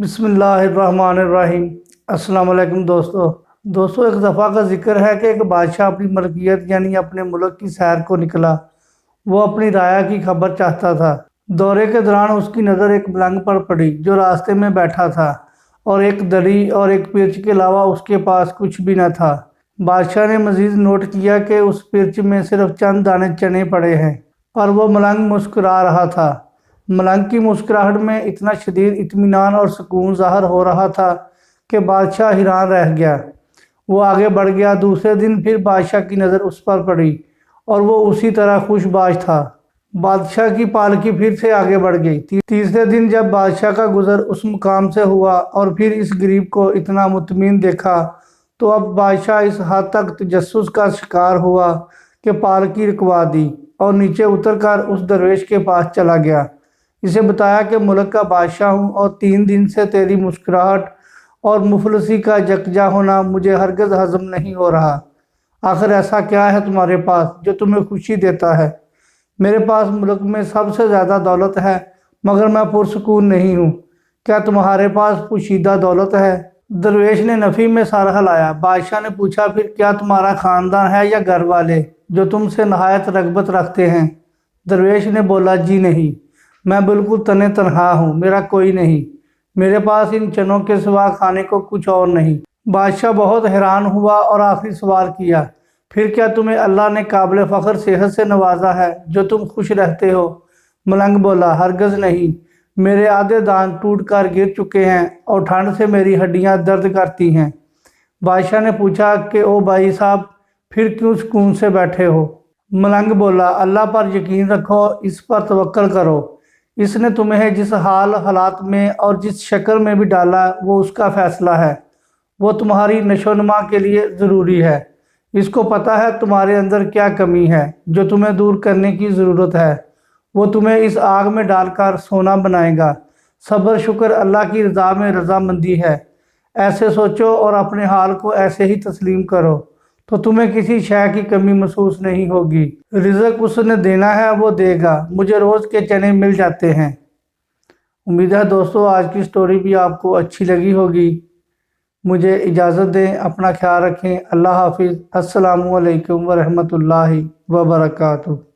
بسم اللہ الرحمن الرحیم۔ السلام علیکم دوستو ایک دفعہ کا ذکر ہے کہ ایک بادشاہ اپنی ملکیت یعنی اپنے ملک کی سیر کو نکلا۔ وہ اپنی رعایا کی خبر چاہتا تھا۔ دورے کے دوران اس کی نظر ایک ملنگ پر پڑی جو راستے میں بیٹھا تھا، اور ایک دڑی اور ایک پرچ کے علاوہ اس کے پاس کچھ بھی نہ تھا۔ بادشاہ نے مزید نوٹ کیا کہ اس پرچ میں صرف چند دانے چنے پڑے ہیں، پر وہ ملنگ مسکرا رہا تھا۔ ملنگ کی مسکراہٹ میں اتنا شدید اطمینان اور سکون ظاہر ہو رہا تھا کہ بادشاہ حیران رہ گیا۔ وہ آگے بڑھ گیا۔ دوسرے دن پھر بادشاہ کی نظر اس پر پڑی اور وہ اسی طرح خوش باش تھا۔ بادشاہ کی پالکی پھر سے آگے بڑھ گئی۔ تیسرے دن جب بادشاہ کا گزر اس مقام سے ہوا اور پھر اس غریب کو اتنا مطمئن دیکھا تو اب بادشاہ اس حد تک تجسس کا شکار ہوا کہ پالکی رکوا دی اور نیچے اتر کر اس درویش کے پاس چلا گیا۔ اسے بتایا کہ ملک کا بادشاہ ہوں اور 3 دن سے تیری مسکراہٹ اور مفلسی کا یکجا ہونا مجھے ہرگز ہضم نہیں ہو رہا۔ آخر ایسا کیا ہے تمہارے پاس جو تمہیں خوشی دیتا ہے؟ میرے پاس ملک میں سب سے زیادہ دولت ہے، مگر میں پرسکون نہیں ہوں۔ کیا تمہارے پاس پوشیدہ دولت ہے؟ درویش نے نفی میں سر ہلایا۔ بادشاہ نے پوچھا، پھر کیا تمہارا خاندان ہے یا گھر والے جو تم سے نہایت رغبت رکھتے ہیں؟ درویش نے بولا، جی نہیں، میں بالکل تنہا ہوں، میرا کوئی نہیں۔ میرے پاس ان چنوں کے سوا کھانے کو کچھ اور نہیں۔ بادشاہ بہت حیران ہوا اور آخری سوال کیا، پھر کیا تمہیں اللہ نے قابل فخر صحت سے نوازا ہے جو تم خوش رہتے ہو؟ ملنگ بولا، ہرگز نہیں، میرے آدھے دانت ٹوٹ کر گر چکے ہیں اور ٹھنڈ سے میری ہڈیاں درد کرتی ہیں۔ بادشاہ نے پوچھا کہ او بھائی صاحب، پھر کیوں سکون سے بیٹھے ہو؟ ملنگ بولا، اللہ پر یقین رکھو، اس پر توکل کرو۔ اس نے تمہیں جس حالات میں اور جس شکل میں بھی ڈالا وہ اس کا فیصلہ ہے۔ وہ تمہاری نشو و نما کے لیے ضروری ہے۔ اس کو پتہ ہے تمہارے اندر کیا کمی ہے جو تمہیں دور کرنے کی ضرورت ہے۔ وہ تمہیں اس آگ میں ڈال کر سونا بنائے گا۔ صبر شکر اللہ کی رضا میں رضامندی ہے۔ ایسے سوچو اور اپنے حال کو ایسے ہی تسلیم کرو تو تمہیں کسی شے کی کمی محسوس نہیں ہوگی۔ رزق اس نے دینا ہے، وہ دے گا۔ مجھے روز کے چنے مل جاتے ہیں۔ امید ہے دوستو آج کی سٹوری بھی آپ کو اچھی لگی ہوگی۔ مجھے اجازت دیں، اپنا خیال رکھیں۔ اللہ حافظ۔ السلام علیکم ورحمۃ اللہ وبرکاتہ۔